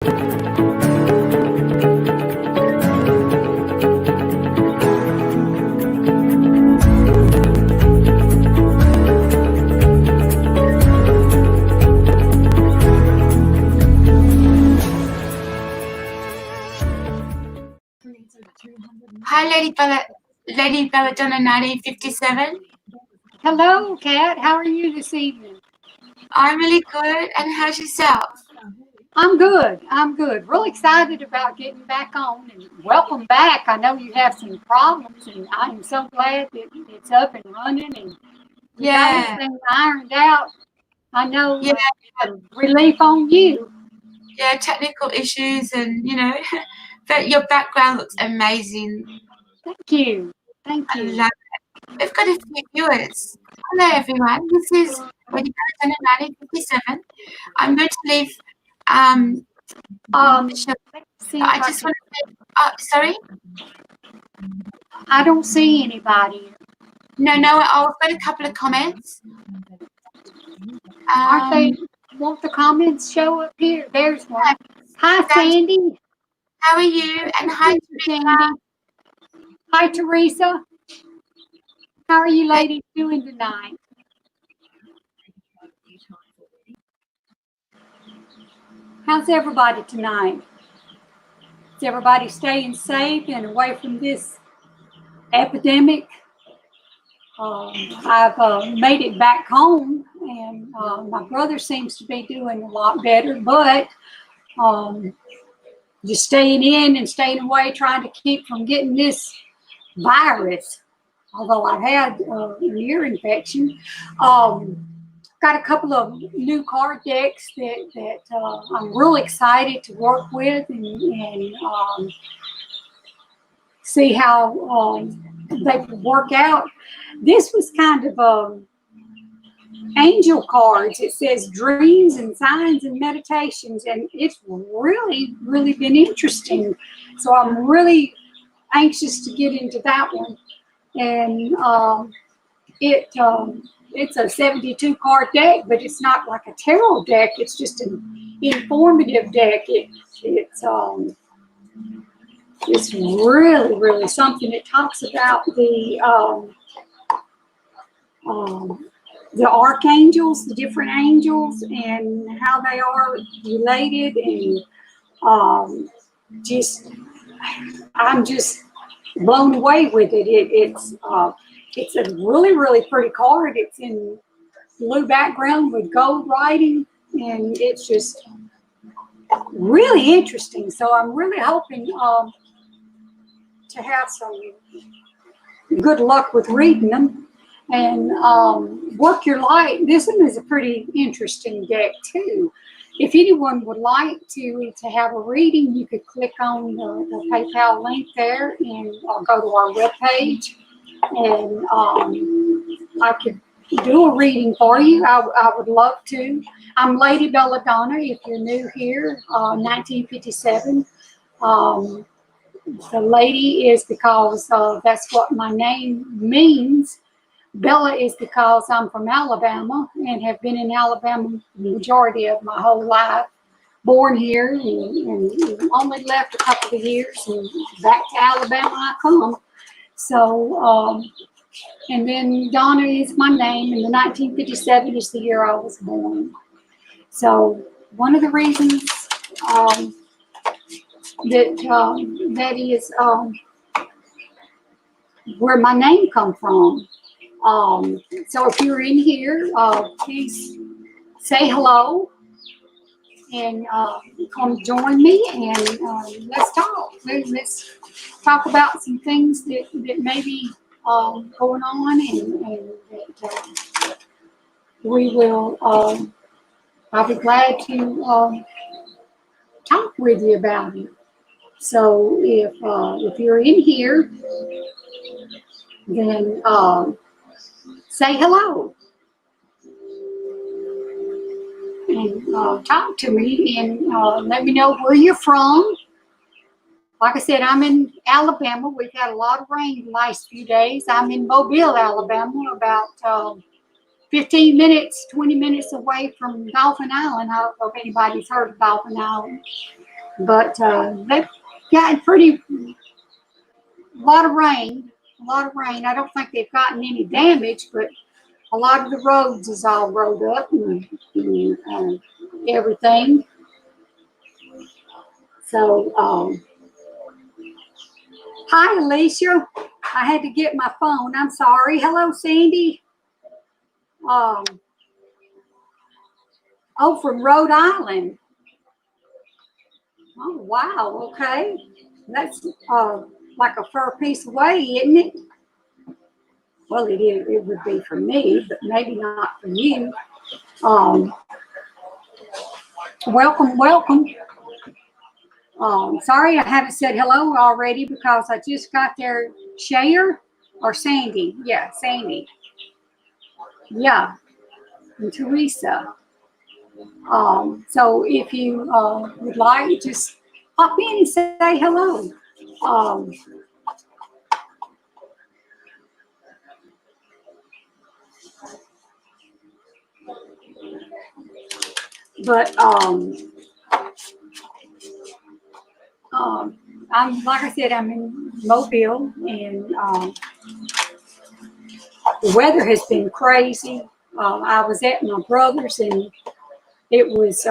Hi, Lady Bella Donna 1957. Hello, Kat. How are you this evening? I'm really good. And how's yourself? I'm good. Real excited about getting back on, and welcome back. I know you have some problems, and I am so glad that it's up and running and you got everything ironed out. I know relief on you. Yeah, technical issues, and but your background looks amazing. Thank you. Thank you. I love it. We've got a few viewers. Hello, everyone. This is Lady Bella Donna 1957. I'm going to leave. I just want to say. Oh, sorry. I don't see anybody. No. I've got a couple of comments. Aren't they? Won't the comments show up here? There's one. Hi, Sandy. How are you? And hi, Sandy. Hi, Teresa. How are you ladies doing tonight? How's everybody tonight? Is everybody staying safe and away from this epidemic? I've made it back home, and my brother seems to be doing a lot better, but just staying in and staying away, trying to keep from getting this virus. Although I've had an ear infection. Got a couple of new card decks that I'm real excited to work with and see how they work out. This was kind of angel cards. It says dreams and signs and meditations, and it's really been interesting. So I'm really anxious to get into that one. And it's a 72 card deck, but it's not like a tarot deck. It's just an informative deck. It's really something. It talks about the archangels, the different angels, and how they are related, and I'm just blown away with it. It's a really pretty card. It's in blue background with gold writing, and it's just really interesting. So I'm really hoping to have some good luck with reading them and work your light. This one is a pretty interesting deck too. If anyone would like to have a reading, you could click on the PayPal link there and go to our webpage, and I could do a reading for you. I would love to. I'm Lady Bella Donna, if you're new here, 1957. The lady is because that's what my name means. Bella is because I'm from Alabama and have been in Alabama the majority of my whole life. Born here and only left a couple of years, and back to Alabama I come. So, and then Donna is my name, and the 1957 is the year I was born. So one of the reasons that is where my name comes from. So if you're in here, please say hello and come join me, and let's talk. Let's talk about some things that may be going on, and that we will. I'll be glad to talk with you about it. So if you're in here, then say hello and talk to me, and let me know where you're from. Like I said, I'm in Alabama. We've had a lot of rain the last few days. I'm in Mobile, Alabama, about 15 minutes, 20 minutes away from Dolphin Island. I don't know if anybody's heard of Dolphin Island. But they've gotten pretty a lot of rain. A lot of rain. I don't think they've gotten any damage, but a lot of the roads is all rolled up and everything. So, hi, Alicia. I had to get my phone. I'm sorry. Hello, Sandy. Um, oh, from Rhode Island. Oh, wow. Okay. That's like a fur piece away, isn't it? Well, it is. It would be for me, but maybe not for you. Um, welcome, welcome. Sorry, I haven't said hello already because I just got there. Shayer or Sandy? Yeah, Sandy. Yeah, and Teresa. So if you would like, just pop in and say hello. Um, but I'm like I said, I'm in Mobile, and the weather has been crazy. I was at my brother's, and it was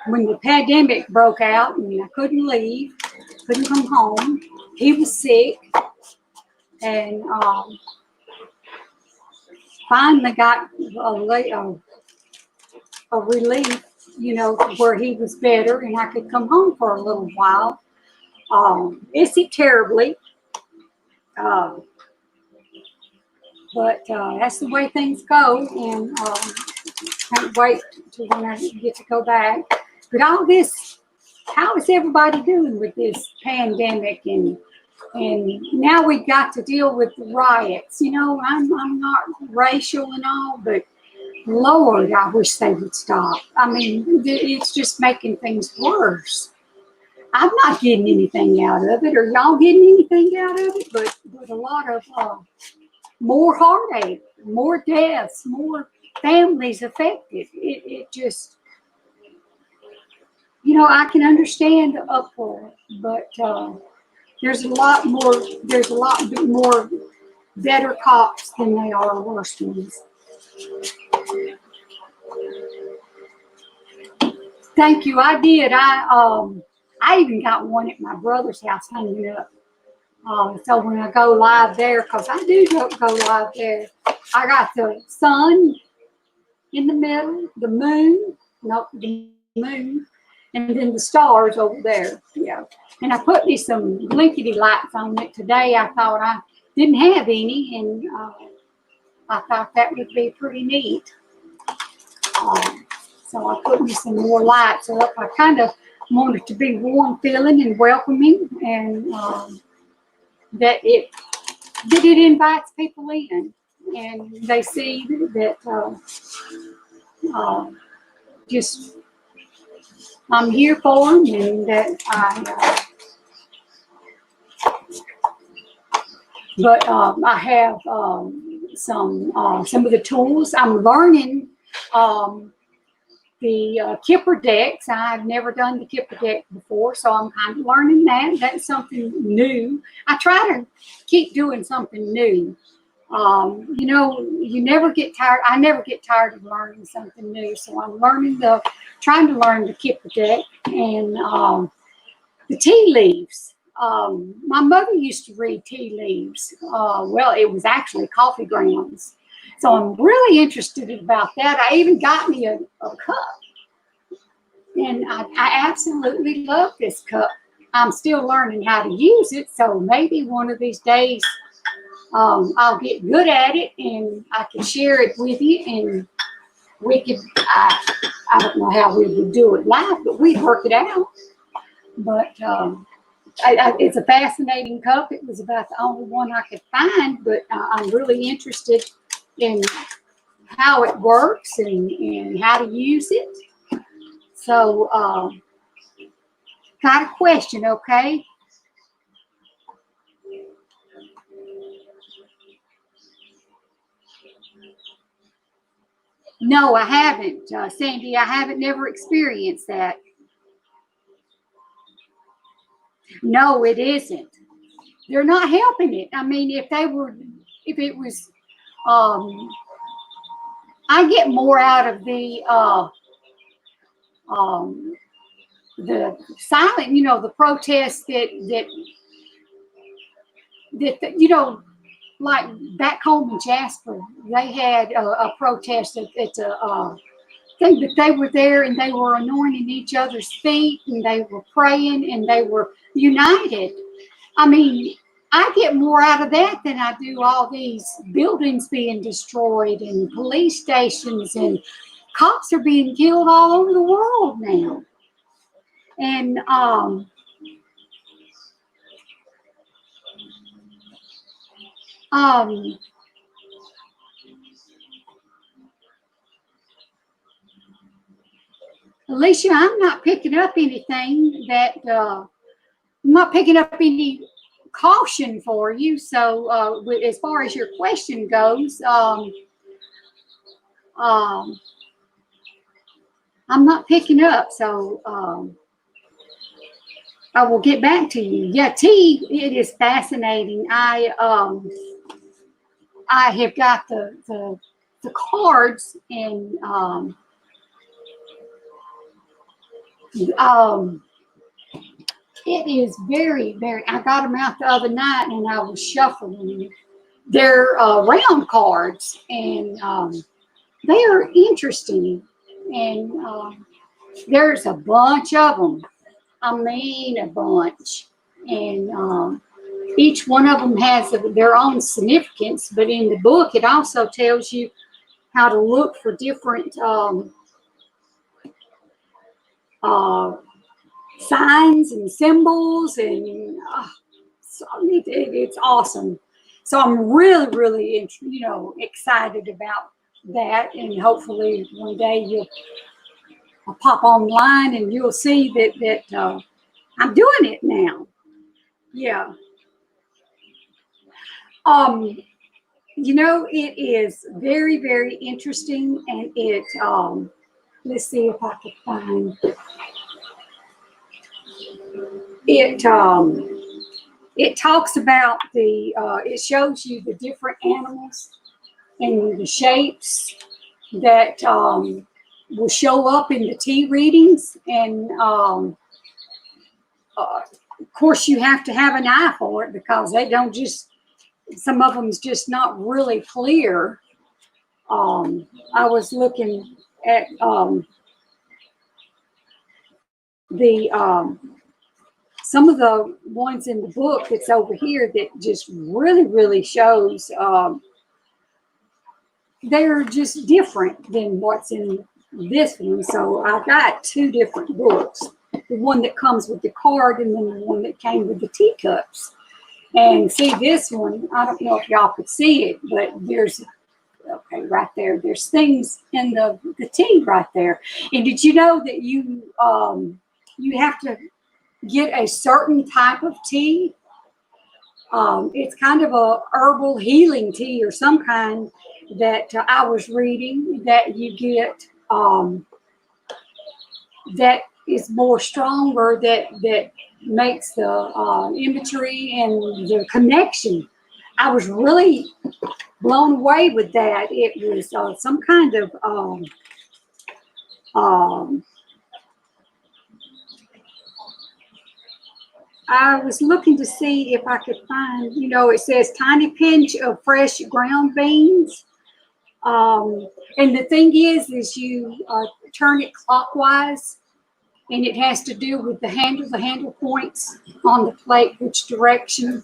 when the pandemic broke out, and I couldn't leave, couldn't come home. He was sick, and finally got a relief, where he was better, and I could come home for a little while. Miss it terribly, uh, but that's the way things go, and can't wait to when I get to go back. But all this, how is everybody doing with this pandemic? And now we've got to deal with the riots. I'm not racial and all, but Lord, I wish they would stop. I mean, it's just making things worse. I'm not getting anything out of it. Are y'all getting anything out of it? But a lot of more heartache, more deaths, more families affected. It just, I can understand the uproar, but there's a lot more better cops than they are worse ones. Thank you. I did. I even got one at my brother's house hanging up. So when I go live there, because I do go live there, I got the sun in the middle, the moon, and then the stars over there. Yeah. And I put me some blinkety lights on it today. I thought I didn't have any, and I thought that would be pretty neat. So I put me some more lights up. I kind of wanted to be warm feeling and welcoming, and that it invites people in, and they see that just I'm here for them, and that I have some of the tools. I'm learning the kipper decks. I've never done the kipper deck before, so I'm kind of learning that. That's something new. I try to keep doing something new. You never get tired. I never get tired of learning something new. So I'm trying to learn the kipper deck and the tea leaves. My mother used to read tea leaves. Well, it was actually coffee grounds. So I'm really interested about that. I even got me a cup. And I absolutely love this cup. I'm still learning how to use it. So maybe one of these days I'll get good at it and I can share it with you. And we could, I don't know how we would do it live, but we'd work it out. But it's a fascinating cup. It was about the only one I could find, but I'm really interested in how it works and how to use it. So, got a question, okay? No, I haven't, Sandy. I haven't never experienced that. No, it isn't. They're not helping it. I mean, if it was, I get more out of the silent, the protests that like back home in Jasper, they had a protest at a thing, but they were there and they were anointing each other's feet and they were praying and they were united. I mean, I get more out of that than I do all these buildings being destroyed and police stations, and cops are being killed all over the world now. And Alicia, I'm not picking up anything I'm not picking up any caution for you. So as far as your question goes, I'm not picking up. So I will get back to you. Yeah, tea, it is fascinating. I have got the cards, and it is very, very, I got them out the other night and I was shuffling them. They're round cards, and they are interesting. And there's a bunch of them. I mean, a bunch. And each one of them has their own significance. But in the book, it also tells you how to look for different signs and symbols, and so it's awesome. So I'm really, really, excited about that, and hopefully one day I'll pop online and you'll see that I'm doing it now. Yeah. It is very, very interesting, and it. Let's see if I can find it. It talks about it shows you the different animals and the shapes that will show up in the tea readings. And of course, you have to have an eye for it, because they don't just, some of them's just not really clear. I was looking at some of the ones in the book that's over here that just really, really shows they're just different than what's in this one. So I got two different books, the one that comes with the card and then the one that came with the teacups. And see, this one, I don't know if y'all could see it, but there's, okay, right there, there's things in the tea right there. And did you know that you have to get a certain type of tea? It's kind of a herbal healing tea or some kind that I was reading that you get that is more stronger, that makes the imagery and the connection. I was really blown away with that. It was some kind of I was looking to see if I could find, it says tiny pinch of fresh ground beans. And the thing is you turn it clockwise, and it has to do with the handle points on the plate, which direction.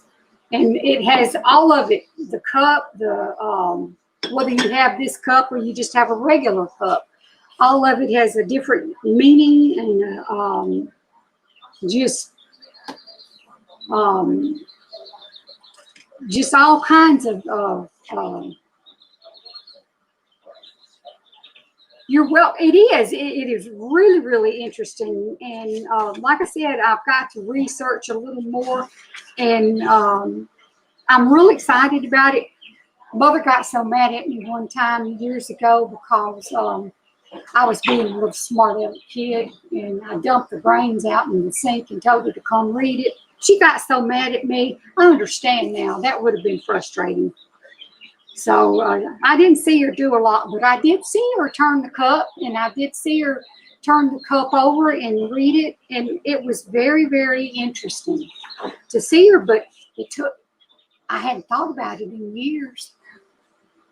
And it has all of it, the cup, whether you have this cup or you just have a regular cup. All of it has a different meaning, and just all kinds of it is really, really interesting. And like I said, I've got to research a little more, and I'm really excited about it. Mother got so mad at me one time years ago because I was being a little smart aleck kid, and I dumped the brains out in the sink and told her to come read it. she got so mad at me. I understand now. That would have been frustrating. So I didn't see her do a lot, but I did see her turn the cup, and I did see her turn the cup over and read it, and it was very, very interesting to see her. But I hadn't thought about it in years.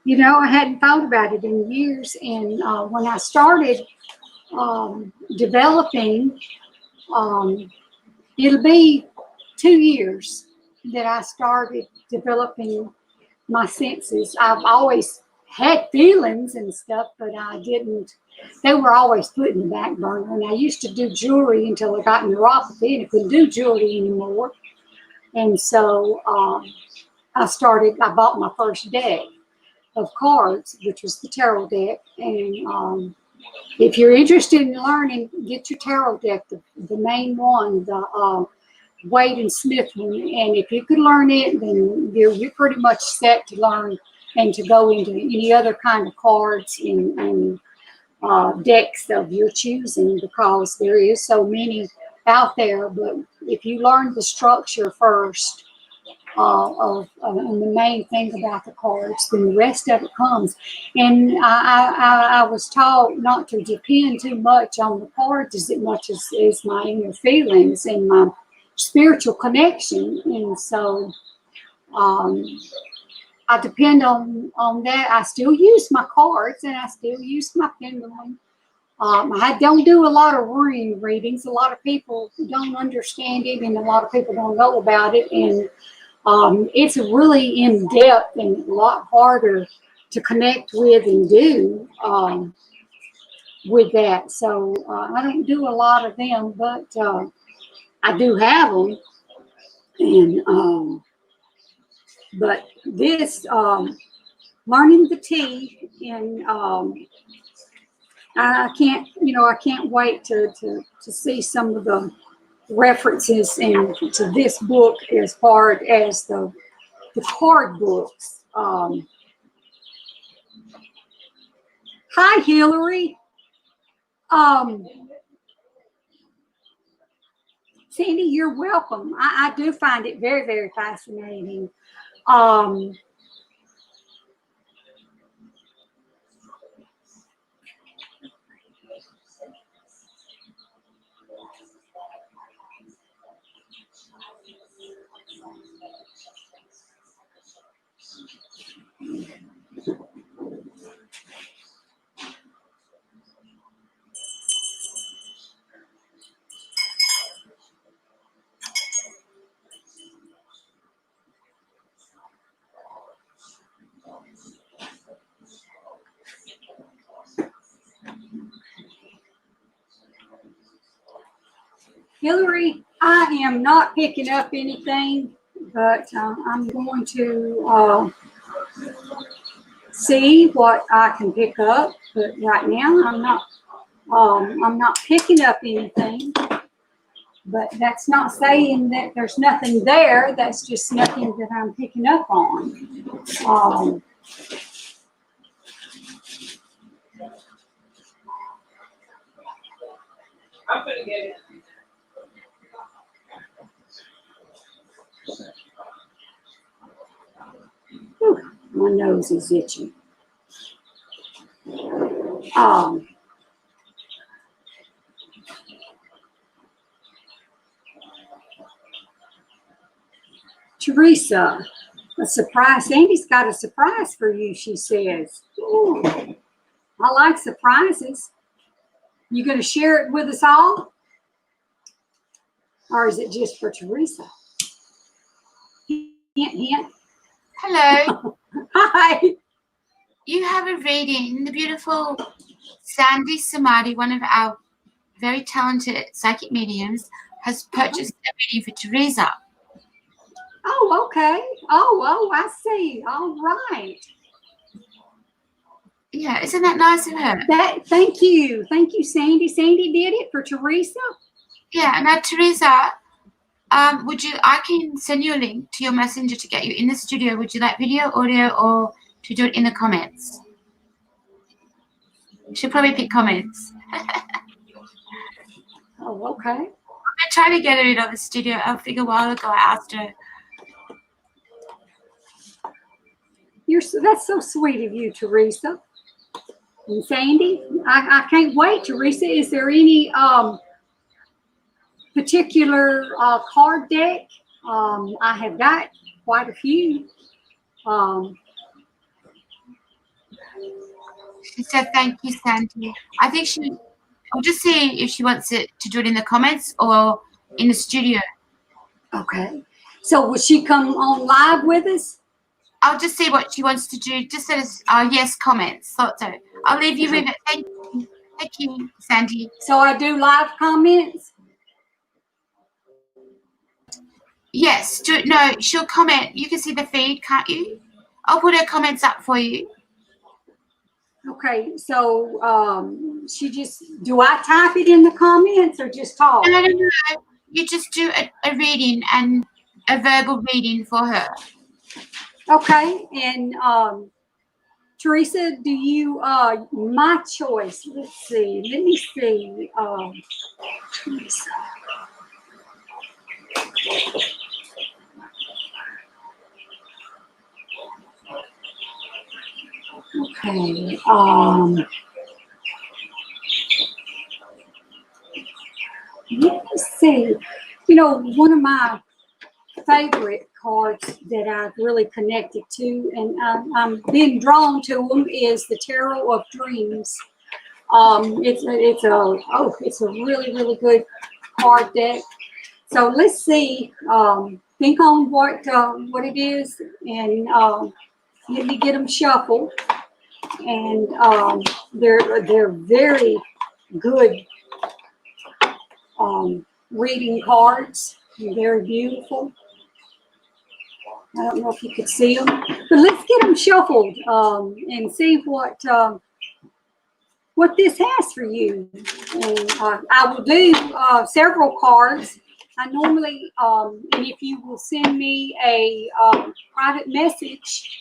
You know, I hadn't thought about it in years, and when I started developing, it'll be 2 years that I started developing my senses. I've always had feelings and stuff, but I didn't, they were always put in the back burner. And I used to do jewelry until I got neuropathy and I couldn't do jewelry anymore. And so I bought my first deck of cards, which was the tarot deck. And if you're interested in learning, get your tarot deck, the main one, the Wade and Smith one, and if you could learn it, then you're pretty much set to learn and to go into any other kind of cards and decks of your choosing, because there is so many out there. But if you learn the structure first and the main thing about the cards, then the rest of it comes. And I was taught not to depend too much on the cards as much as my inner feelings and my spiritual connection. And so I depend on that. I still use my cards and I still use my pendulum. I don't do a lot of ring readings. A lot of people don't understand it, and a lot of people don't know about it. And it's really in depth and a lot harder to connect with and do with that. So I don't do a lot of them, but I do have them. And but this learning the tea, and I can't wait to see some of the references to this book as far as the card books. Hi, Hillary. Sandy, you're welcome. I do find it very, very fascinating. Hillary, I am not picking up anything, but I'm going to see what I can pick up. But right now, I'm not picking up anything. But that's not saying that there's nothing there. That's just nothing that I'm picking up on. I'm gonna get it. Whew, my nose is itchy. Teresa, a surprise. Sandy's got a surprise for you, she says. Ooh, I like surprises. You going to share it with us all? Or is it just for Teresa? Hint, hint. Hello. Hi. You have a reading. The beautiful Sandy Samadhi, one of our very talented psychic mediums, has purchased a reading for Teresa. Oh, okay. Oh, I see. All right. Yeah, isn't that nice of her? Thank you, Sandy. Sandy did it for Teresa. Yeah. Now, Teresa, I can send you a link to your messenger to get you in the studio. Would you like video, audio, or to do it in the comments? She'll probably pick comments. Oh, okay. I'm going trying to get her into the studio. I think a while ago I asked her. That's so sweet of you, Teresa. And Sandy, I can't wait. Teresa, is there any particular card deck? I have got quite a few. She said, "Thank you, Sandy." I think I'll just see if she wants it to do it in the comments or in the studio. Okay. So will she come on live with us? I'll just see what she wants to do. Just send us yes comments. Thought so. I'll leave you with it. Thank you, Sandy. So I do live comments? Yes. No, she'll comment. You can see the feed, can't you? I'll put her comments up for you. Okay, so do I type it in the comments or just talk? No. You just do a reading and a verbal reading for her. Okay, and Teresa, do you, my choice, let's see, let me see. Okay, let's see. You know, one of my favorite cards that I've really connected to, and I'm being drawn to them, is the Tarot of Dreams. It's a really, really good card deck. So let's see. Think on what it is, and let me get them shuffled. And they're very good reading cards. Very beautiful. I don't know if you could see them, but let's get them shuffled and see what this has for you. And I will do several cards. I normally, and if you will send me a private message,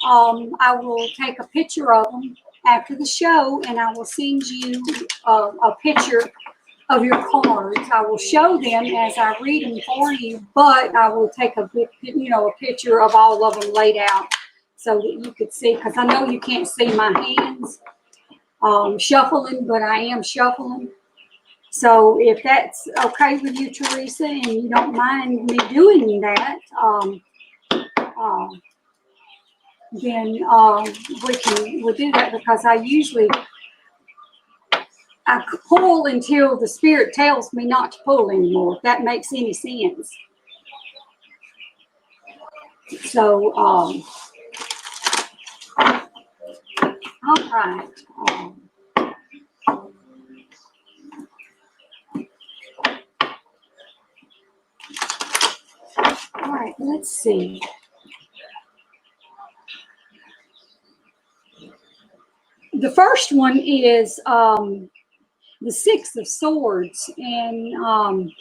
I will take a picture of them after the show, and I will send you a picture of your cards. I will show them as I read them for you, but I will take a picture of all of them laid out so that you could see, because I know you can't see my hands shuffling, but I am shuffling. So if that's okay with you, Teresa, and you don't mind me doing that, then we'll do that, because I pull until the spirit tells me not to pull anymore, if that makes any sense. So, all right. All right, let's see. The first one is the Six of Swords, and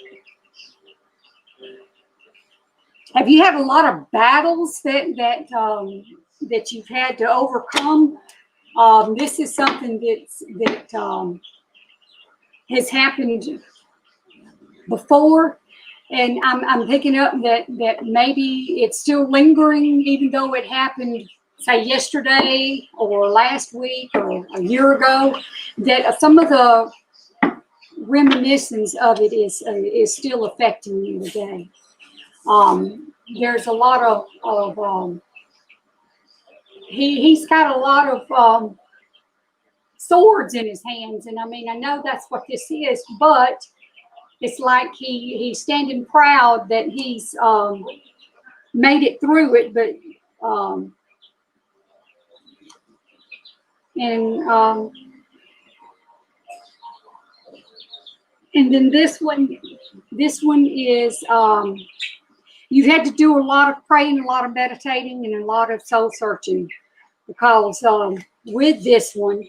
have you had a lot of battles that you've had to overcome? This is something that has happened before, and I'm picking up that maybe it's still lingering, even though it happened, say, yesterday or last week or a year ago. That some of the reminiscence of it is still affecting you today. There's a lot of he's got a lot of swords in his hands, and I mean, I know that's what this is, but it's like he's standing proud that he's made it through it, but and then this one is you've had to do a lot of praying, a lot of meditating, and a lot of soul searching, because with this one,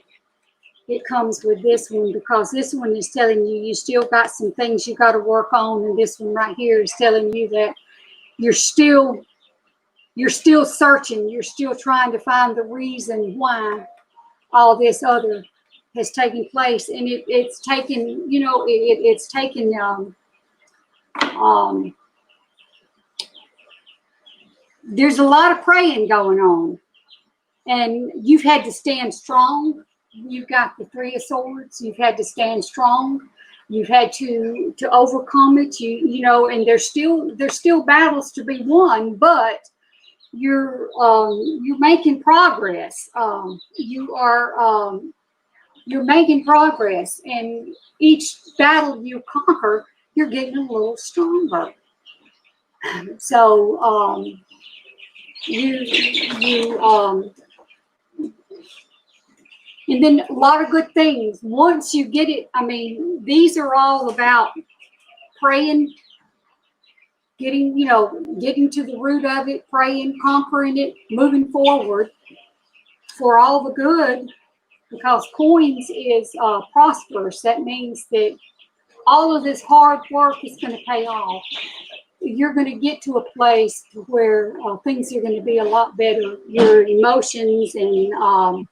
it comes with this one, because this one is telling you still got some things you got to work on, and this one right here is telling you that you're still searching, you're still trying to find the reason why all this other has taken place, and it's taken, it's taken There's a lot of praying going on, and you've had to stand strong. You've got the Three of Swords. You've had to stand strong. You've had to overcome it. You know, and there's still battles to be won, but you're making progress. You're making progress, and each battle you conquer, you're getting a little stronger. So and then a lot of good things once you get it. I mean, these are all about praying, getting to the root of it, praying, conquering it, moving forward for all the good. Because coins is prosperous. That means that all of this hard work is going to pay off. You're going to get to a place where things are going to be a lot better. Your emotions and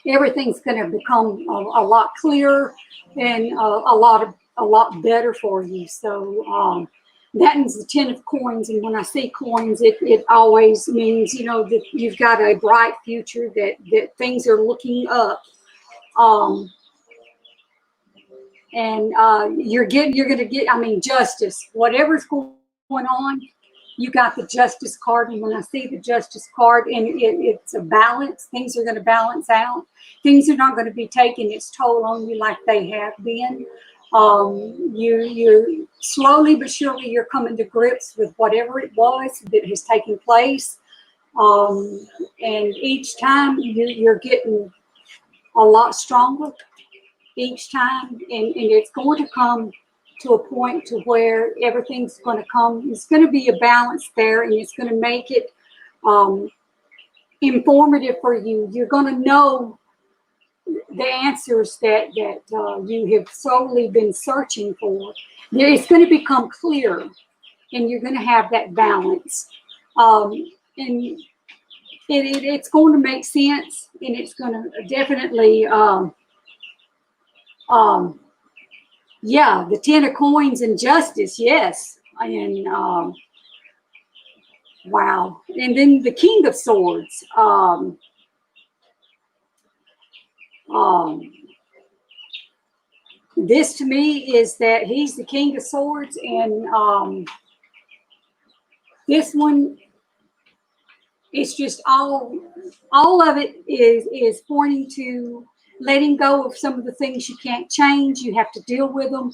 everything's going to become a lot clearer and a lot better for you. So that means the 10 of coins. And when I say coins, it always means, you know, that you've got a bright future, that things are looking up. And you're going to get, I mean, justice. Whatever's going on, you got the Justice card. And when I see the Justice card, and it's a balance, things are going to balance out. Things are not going to be taking its toll on you like they have been. You're slowly but surely you're coming to grips with whatever it was that has taken place. And each time you're getting a lot stronger each time, and it's going to come to a point to where everything's going to come. It's going to be a balance there, and it's going to make it informative for you. You're going to know the answers that you have solely been searching for. It's going to become clear, and you're going to have that balance. And it's going to make sense, and it's going to definitely, yeah, the 10 of coins and justice, yes. And wow. And then the King of Swords. This to me is that he's the King of Swords, and this one, it's just all of it is pointing to letting go of some of the things you can't change. You have to deal with them.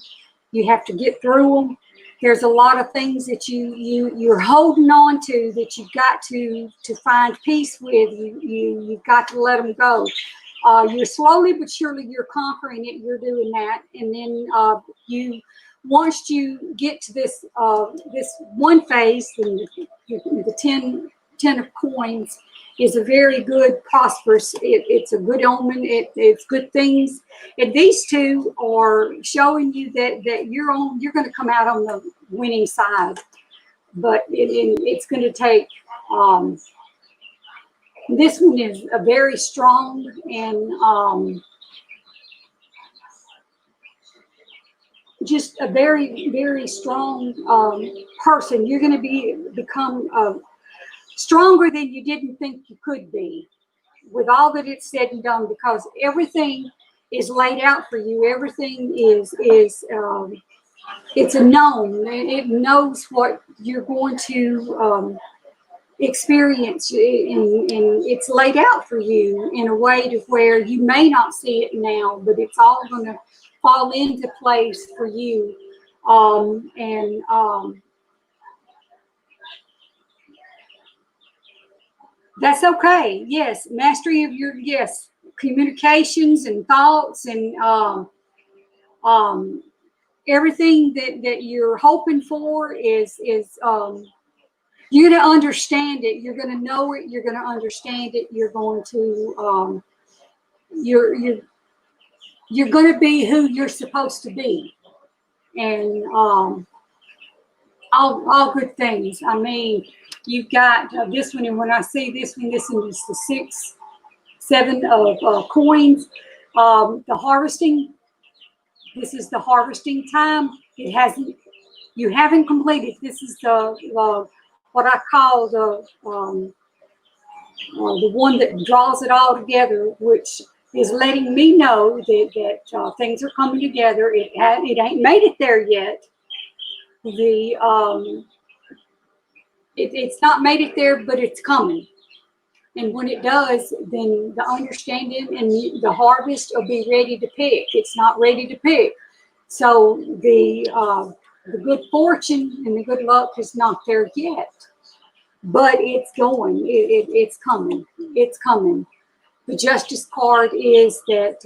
You have to get through them. There's a lot of things that you're holding on to that you've got to find peace with. You've got to let them go. You're slowly but surely you're conquering it. You're doing that, and then once you get to this one phase, the 10 of coins is a very good, prosperous. It's a good omen. It's good things. And these two are showing you that you're going to come out on the winning side. But it's going to take. This one is a very strong and just a very, very strong person. You're going to become stronger than you didn't think you could be, with all that it's said and done, because everything is laid out for you. Everything is it's a known. It knows what you're going to experience, and it's laid out for you in a way to where you may not see it now, but it's all going to fall into place for you. That's okay. Yes, mastery of your communications and thoughts and everything that you're hoping for is you're going to understand it. You're going to know it. You're going to understand it. You're going to you're going to be who you're supposed to be, and all good things. I mean, you've got this one, and when I see this one is the 7 of coins. The harvesting. This is the harvesting time. It hasn't You haven't completed. This is the what I call the one that draws it all together, which is letting me know that things are coming together. It ain't made it there yet. It's not made it there, but it's coming. And when it does, then the understanding and the harvest will be ready to pick. It's not ready to pick. So the good fortune and the good luck is not there yet. But it's going. It's coming. It's coming. The justice card is that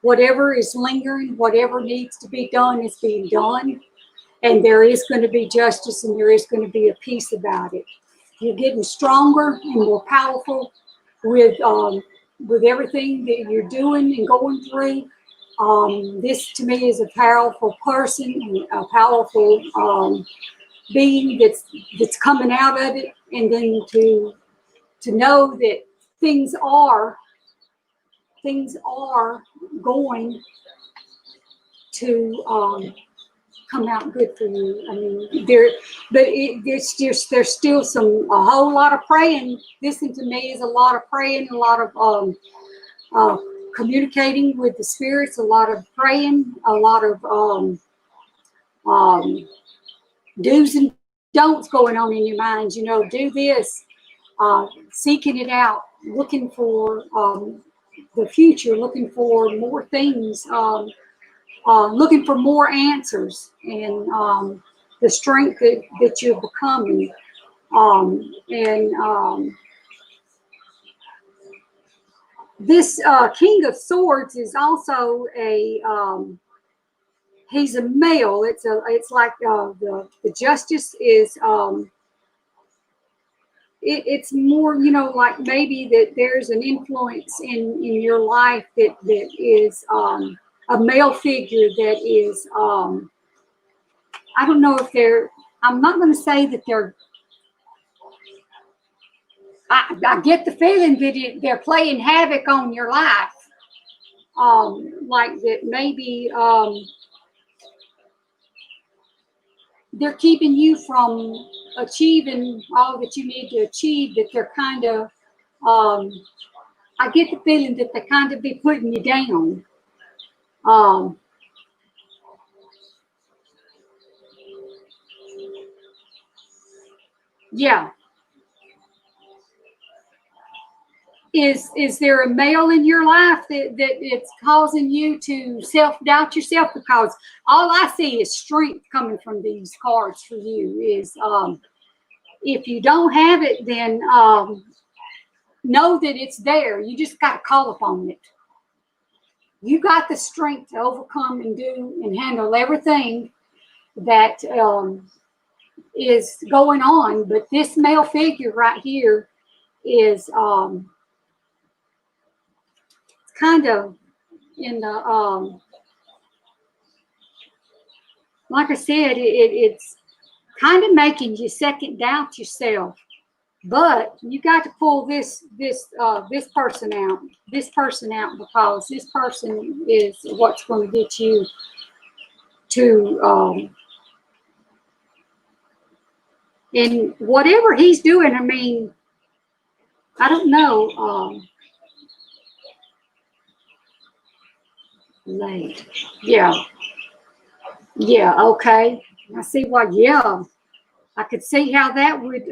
whatever is lingering, whatever needs to be done is being done. And there is going to be justice, and there is going to be a peace about it. You're getting stronger and more powerful with everything that you're doing and going through. This to me is a powerful person, a powerful being that's coming out of it, and then to know that things are going to come out good for you. I mean, there's still a whole lot of praying. Listen to me is a lot of praying, a lot of communicating with the spirits, a lot of praying, a lot of do's and don'ts going on in your minds. You know, do this, seeking it out, looking for the future, looking for more things, looking for more answers, and the strength that you're becoming. This King of Swords is also he's a male. It's like the Justice is. It's more, you know, like maybe that there's an influence in your life that is a male figure that is. I don't know if they're. I'm not going to say that they're. I get the feeling that they're playing havoc on your life. Like that maybe they're keeping you from achieving all that you need to achieve, that they're kind of, I get the feeling that they kind of be putting you down. Yeah. Is there a male in your life that it's causing you to self-doubt yourself? Because all I see is strength coming from these cards for you. Is if you don't have it, then know that it's there. You just got to call upon it. You got the strength to overcome and do and handle everything that is going on. But this male figure right here is kind of in the like I said, it's kind of making you second doubt yourself. But you got to pull this person out, because this person is what's going to get you to and whatever he's doing. I mean, I don't know. Late. Yeah. Yeah. Okay. I see why. Yeah. I could see how that would.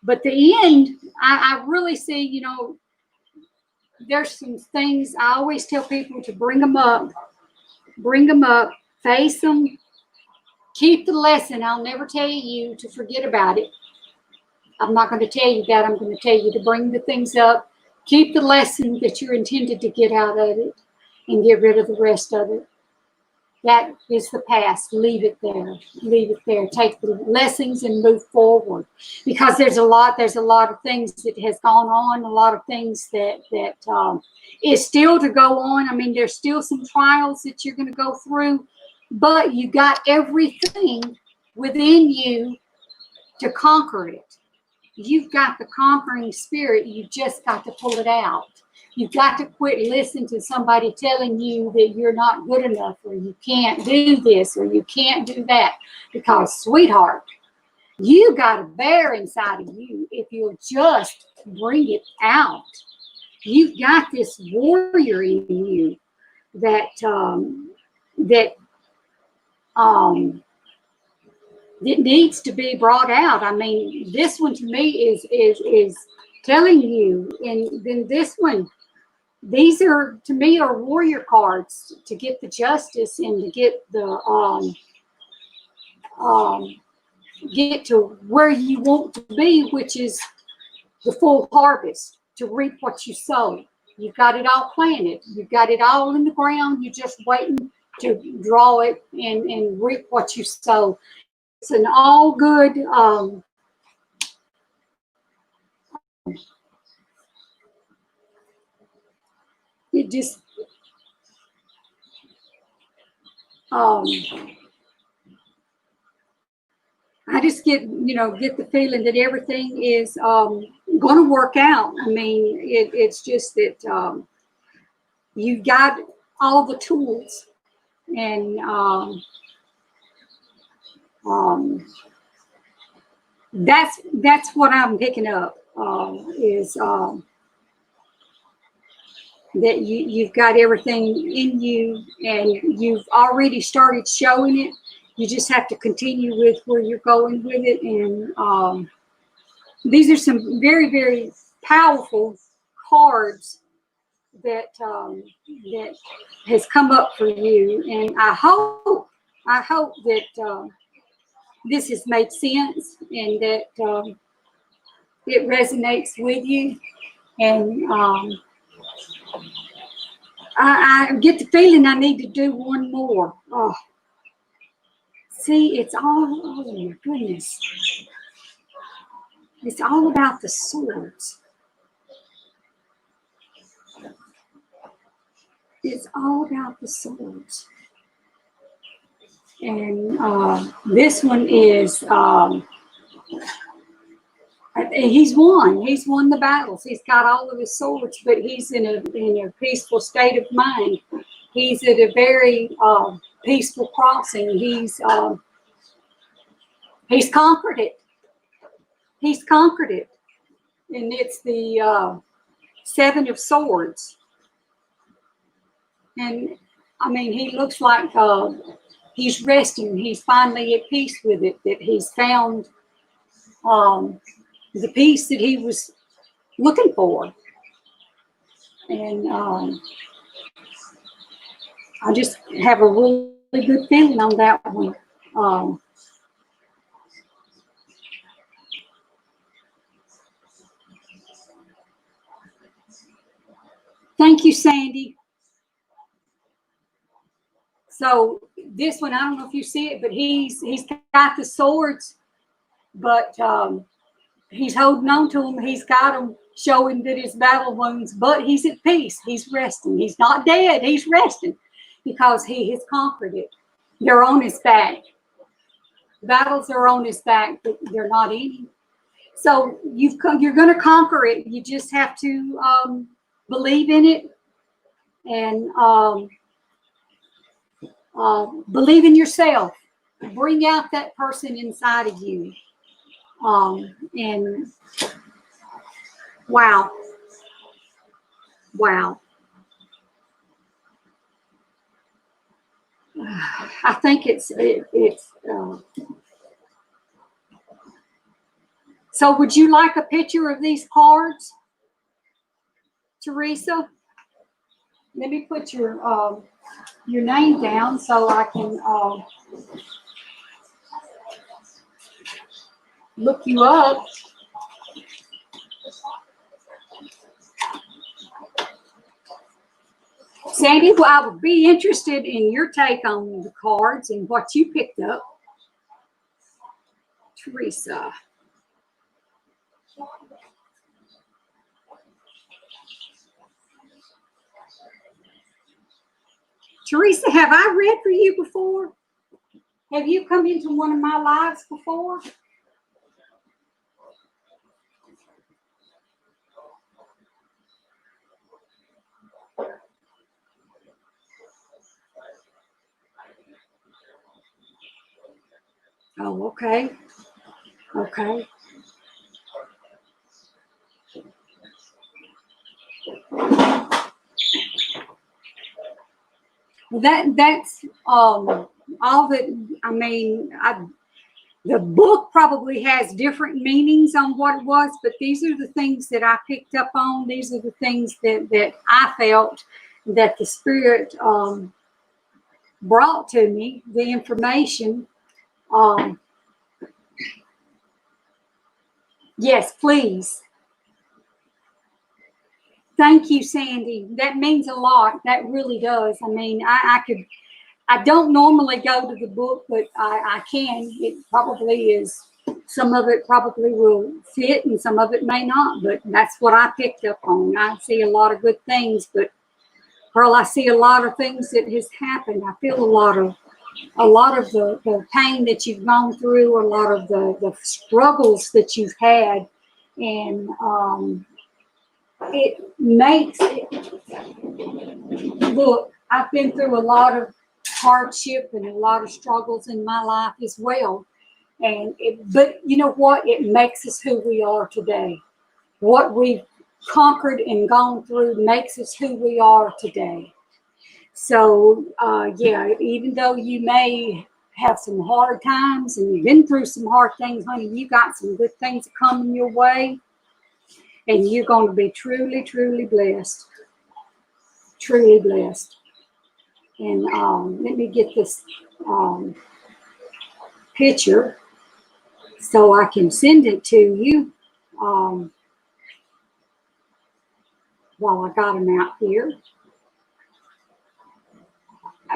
But the end, I really see. You know, there's some things I always tell people to bring them up, face them, keep the lesson. I'll never tell you to forget about it. I'm not going to tell you that. I'm going to tell you to bring the things up. Keep the lesson that you're intended to get out of it, and get rid of the rest of it. That is the past. Leave it there. Leave it there. Take the lessons and move forward. Because there's a lot of things that has gone on, a lot of things that is still to go on. I mean, there's still some trials that you're going to go through, but you got everything within you to conquer it. You've got the conquering spirit. You just got to pull it out. You've got to quit listening to somebody telling you that you're not good enough, or you can't do this, or you can't do that. Because, sweetheart, you got a bear inside of you if you'll just bring it out. You've got this warrior in you that it needs to be brought out. I mean, this one to me is telling you, and then this one, these are to me are warrior cards to get the justice and to get the get to where you want to be, which is the full harvest, to reap what you sow. You've got it all planted. You've got it all in the ground. You're just waiting to draw it and reap what you sow. It's an all good it just I just get the feeling that everything is going to work out. I mean, it's just that you've got all the tools, and that's what I'm picking up is that you've got everything in you, and you've already started showing it. You just have to continue with where you're going with it. And these are some very, very powerful cards that that has come up for you. And I hope that this has made sense, and that it resonates with you. And I get the feeling I need to do one more. Oh. See, it's all, oh my goodness. It's all about the swords. It's all about the swords. And this one is, he's won the battles. He's got all of his swords, but he's in a peaceful state of mind. He's at a very peaceful crossing. He's conquered it. He's conquered it. And it's the Seven of Swords. And I mean, he looks like he's resting. He's finally at peace with it, that he's found the peace that he was looking for. And I just have a really good feeling on that one. Thank you, Sandy. So this one, I don't know if you see it, but he's got the swords, but he's holding on to them. He's got them, showing that his battle wounds, but he's at peace. He's resting. He's not dead. He's resting because he has conquered it. They're on his back. Battles are on his back, but they're not in him. So you're going to conquer it. You just have to believe in it, and believe in yourself. Bring out that person inside of you. And wow. I think it's so would you like a picture of these cards, Teresa? Let me put your name down so I can look you up. Sandy, well, I would be interested in your take on the cards and what you picked up. Teresa. Teresa, have I read for you before? Have you come into one of my lives before? Oh, okay. Okay. Well, that's all that, I mean, the book probably has different meanings on what it was, but these are the things that I picked up on. These are the things that I felt that the Spirit brought to me, the information. Um, yes, please. Thank you, Sandy. That means a lot. That really does. I mean, I don't normally go to the book, but I can. It probably is. Some of it probably will fit and some of it may not, but that's what I picked up on. I see a lot of good things, but Pearl, I see a lot of things that has happened. I feel a lot of the pain that you've gone through, a lot of the struggles that you've had, and it makes it look. I've been through a lot of hardship and a lot of struggles in my life as well, but you know what? It makes us who we are today. What we've conquered and gone through makes us who we are today. So, yeah, even though you may have some hard times and you've been through some hard things, honey, you got some good things coming your way, and you're going to be truly, truly blessed. Truly blessed. And let me get this picture so I can send it to you while I got them out here.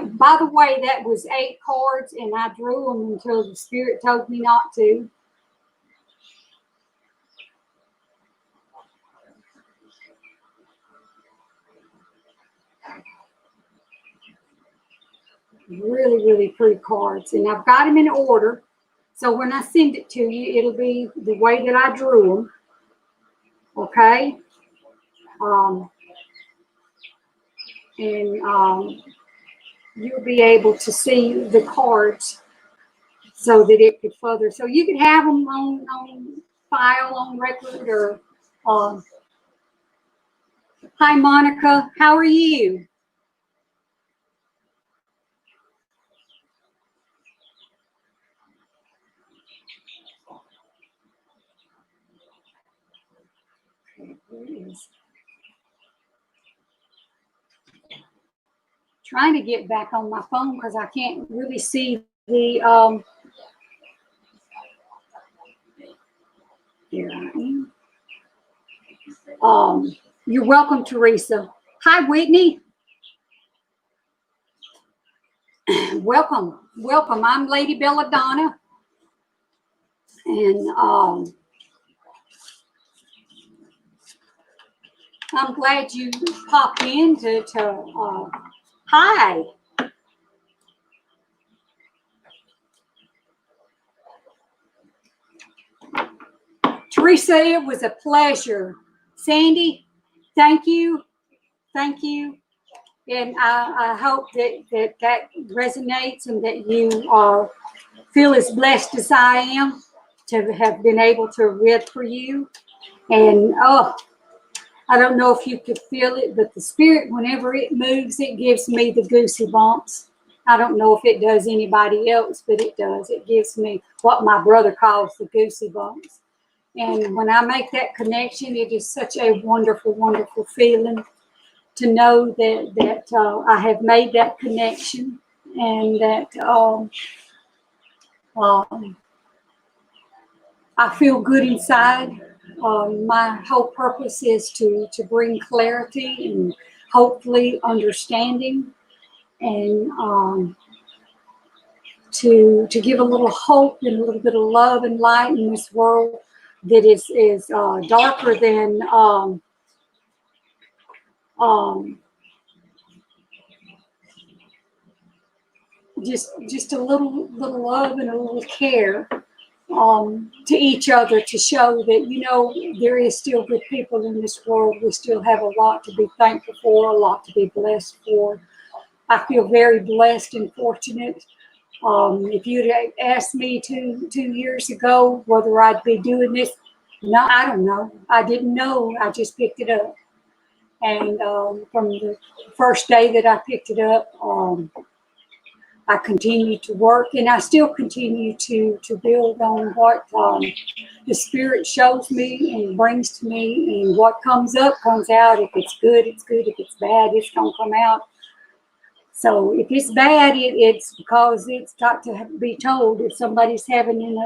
By the way, that was 8 cards, and I drew them until the Spirit told me not to. Really, really pretty cards, and I've got them in order. So when I send it to you, it'll be the way that I drew them. Okay. And you'll be able to see the cards so that it could further. So you could have them on file, on record, or hi, Monica. How are you? Trying to get back on my phone because I can't really see the here I am. You're welcome, Teresa. Hi, Whitney. Welcome. I'm Lady Bella Donna, and I'm glad you popped in to hi. Teresa, it was a pleasure. Sandy, thank you. And I hope that resonates and that you feel as blessed as I am to have been able to read for you. And I don't know if you could feel it, but the Spirit, whenever it moves, it gives me the goosey bumps. I don't know if it does anybody else, but it does. It gives me what my brother calls the goosey bumps. And when I make that connection, it is such a wonderful, wonderful feeling to know that I have made that connection, and that I feel good inside. My whole purpose is to bring clarity and hopefully understanding, and to give a little hope and a little bit of love and light in this world that is darker than just a little love and a little care to each other, to show that, you know, there is still good people in this world. We still have a lot to be thankful for, a lot to be blessed for. I feel very blessed and fortunate If you'd asked me two years ago whether I'd be doing this, no, I don't know. I didn't know. I just picked it up. And from the first day that I picked it up, I continued to work, and I still continue to build on what the Spirit shows me and brings to me, and what comes up comes out. If it's good, it's good. If it's bad, it's going to come out. So if it's bad, it's because it's got to be told. If somebody's having in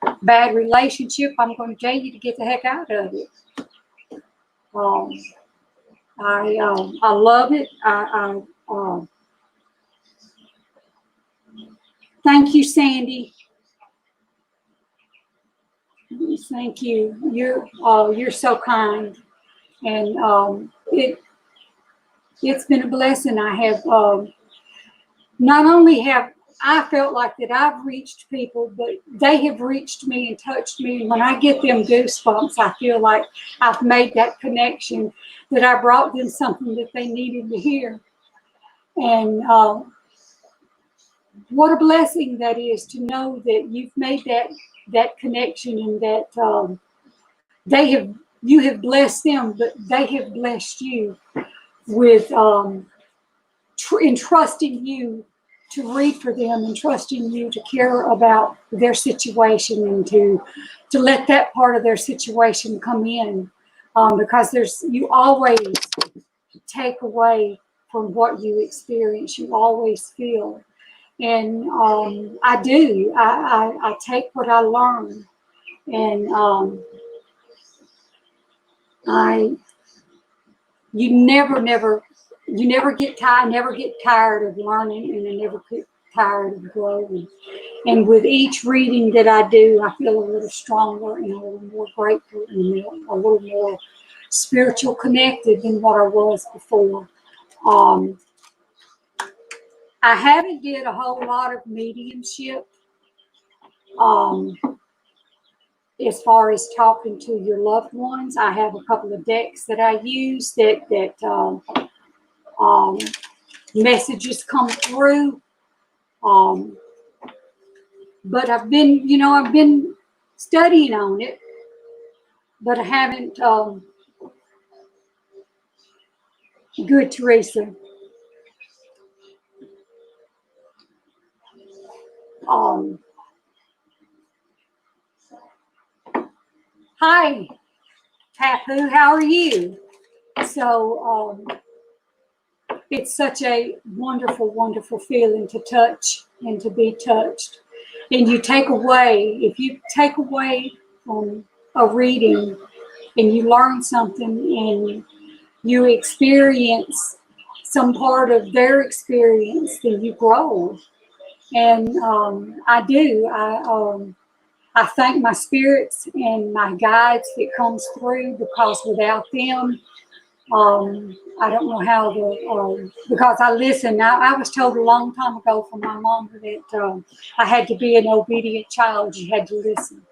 a bad relationship, I'm going to tell you to get the heck out of it. I love it. Thank you, Sandy. Thank you. You're so kind, and it's been a blessing. I have not only have I felt like that I've reached people, but they have reached me and touched me. And when I get them goosebumps, I feel like I've made that connection, that I brought them something that they needed to hear. And what a blessing that is to know that you've made that connection, and that you have blessed them, but they have blessed you with entrusting you to read for them, and trusting you to care about their situation, and to let that part of their situation come in, because you always take away from what you experience. You always feel, and I do. I take what I learn, and you never get tired of learning, and I never get tired of growing. And with each reading that I do, I feel a little stronger, and a little more grateful, and a little more spiritual connected than what I was before. I haven't did a whole lot of mediumship, as far as talking to your loved ones. I have a couple of decks that I use that messages come through. But I've been studying on it, but I haven't. Good, Teresa. Hi, Papu. How are you? So it's such a wonderful, wonderful feeling to touch and to be touched. And if you take away from a reading, and you learn something, and you experience some part of their experience, then you grow. And I do. I thank my spirits and my guides that comes through, because without them, I don't know how to, because I listen. I was told a long time ago from my mom that I had to be an obedient child. You had to listen.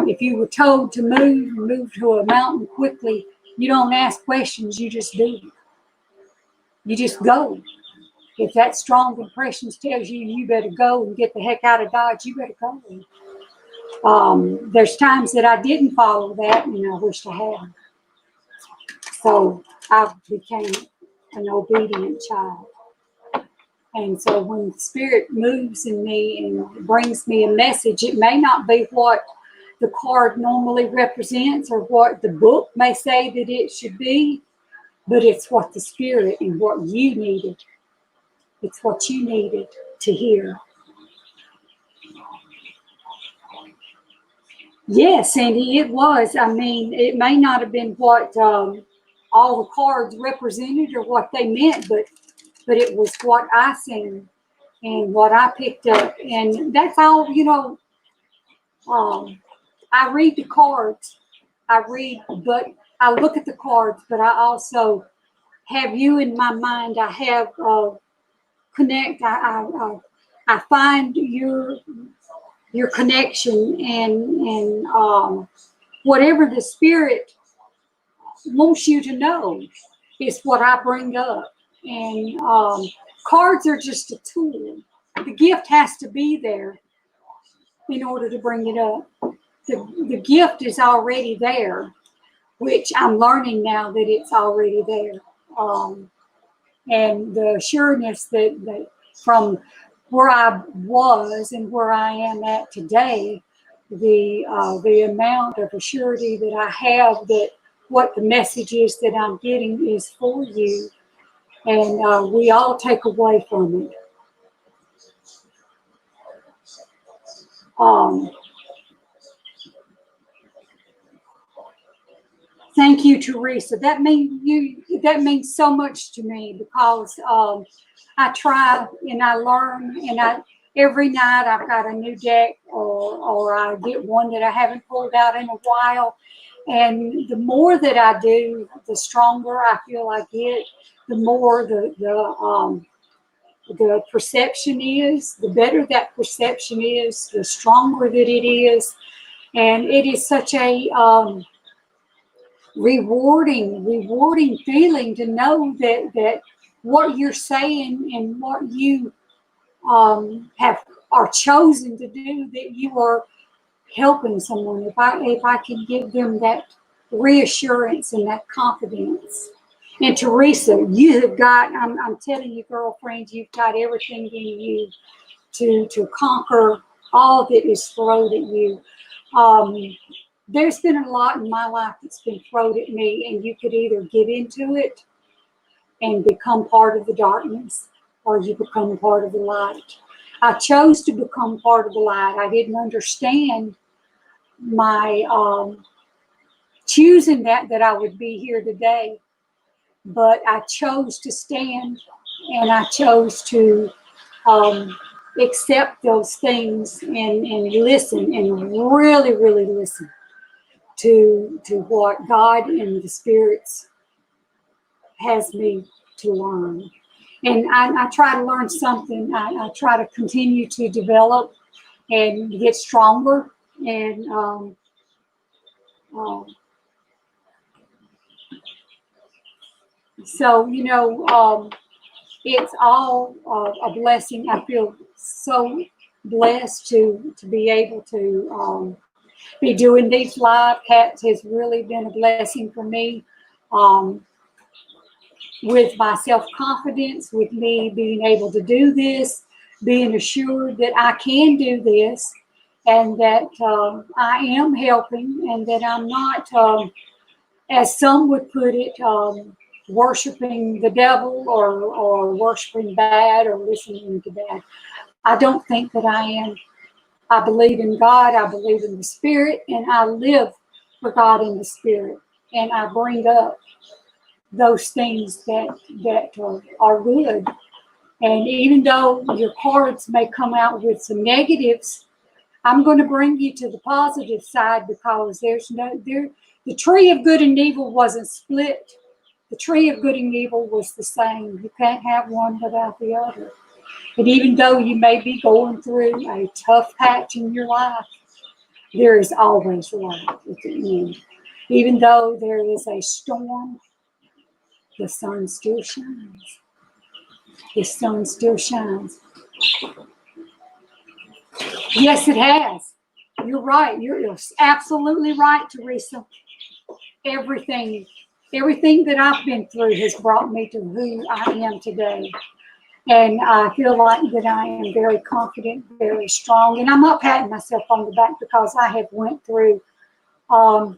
If you were told to move to a mountain quickly, you don't ask questions, you just do. You just go. If that strong impression tells you better go and get the heck out of Dodge, you better go. There's times that I didn't follow that, and I wished I had. So I became an obedient child. And so when the Spirit moves in me and brings me a message, it may not be what the card normally represents, or what the book may say that it should be, but it's what the Spirit and what you needed. It's what you needed to hear. Yes, Sandy, it was. I mean, it may not have been what all the cards represented or what they meant, but it was what I seen and what I picked up. And that's all, I read the cards. But I look at the cards, but I also have you in my mind. I have connect. I find your connection, and whatever the Spirit wants you to know is what I bring up. And Cards are just a tool. The gift has to be there in order to bring it up. The gift is already there, which I'm learning now that it's already there. And the sureness that from where I was and where I am at today, the amount of assurity that I have that what the message is that I'm getting is for you, and we all take away from it. Thank you, Teresa. That means so much to me, because I try and I learn, and every night I've got a new deck, or I get one that I haven't pulled out in a while. And the more that I do, the stronger I feel I get. The more the perception is, the better that perception is, the stronger that it is, and it is such a rewarding feeling to know that what you're saying and what you are chosen to do, that you are helping someone. If I can give them that reassurance and that confidence. And Teresa, you have got, I'm telling you, girlfriends, you've got everything in you to conquer all that is thrown at you. There's been a lot in my life that's been thrown at me, and you could either get into it and become part of the darkness, or you become part of the light. I chose to become part of the light. I didn't understand my choosing that I would be here today, but I chose to stand, and I chose to accept those things and listen, and really listen to what God and the spirits has me to learn. And I try to learn something. I try to continue to develop and get stronger. And so, it's all a blessing. I feel so blessed to be able to be doing these live cats. Has really been a blessing for me. With my self-confidence, with me being able to do this, being assured that I can do this, and that I am helping, and that I'm not, as some would put it, worshiping the devil, or worshiping bad, or listening to bad. I don't think that I am. I believe in God, I believe in the Spirit, and I live for God in the Spirit, and I bring up those things that are good. And even though your cards may come out with some negatives, I'm going to bring you to the positive side, because the tree of good and evil wasn't split. The tree of good and evil was the same. You can't have one without the other. And even though you may be going through a tough patch in your life, there is always light at the end. Even though there is a storm, the sun still shines. The sun still shines. Yes, it has. You're right. You're absolutely right, Teresa. Everything that I've been through has brought me to who I am today. And I feel like that I am very confident, very strong. And I'm not patting myself on the back, because I have went through that.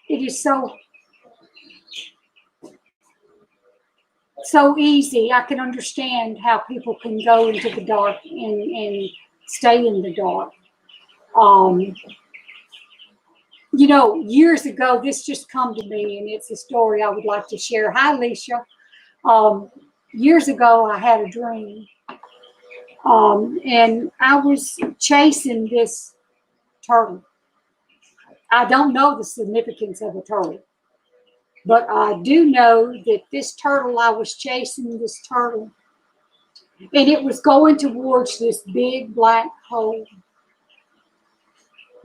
It is so easy. I can understand how people can go into the dark and stay in the dark. Years ago, this just come to me, and it's a story I would like to share. Hi, Alicia. Years ago, I had a dream, and I was chasing this turtle. I don't know the significance of a turtle, but I do know that this turtle, I was chasing this turtle, and it was going towards this big black hole.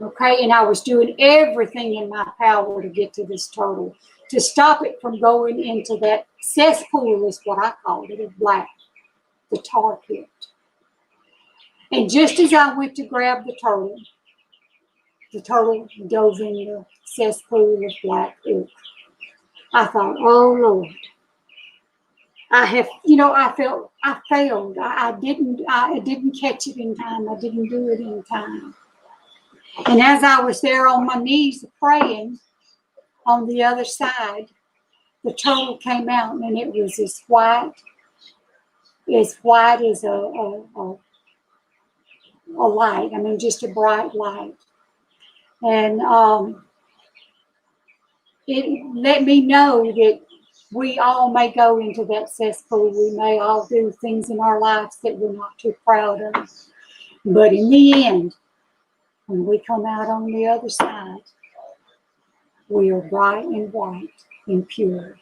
Okay, and I was doing everything in my power to get to this turtle, to stop it from going into that cesspool, is what I called it, of black, the tar pit. And just as I went to grab the turtle dove in the cesspool of black ink. I thought, oh Lord, I failed. I didn't catch it in time. I didn't do it in time. And as I was there on my knees praying, on the other side, the turtle came out, and it was as white as a light. I mean, just a bright light. And it let me know that we all may go into that cesspool. We may all do things in our lives that we're not too proud of. But in the end, when we come out on the other side, we are bright and white and pure.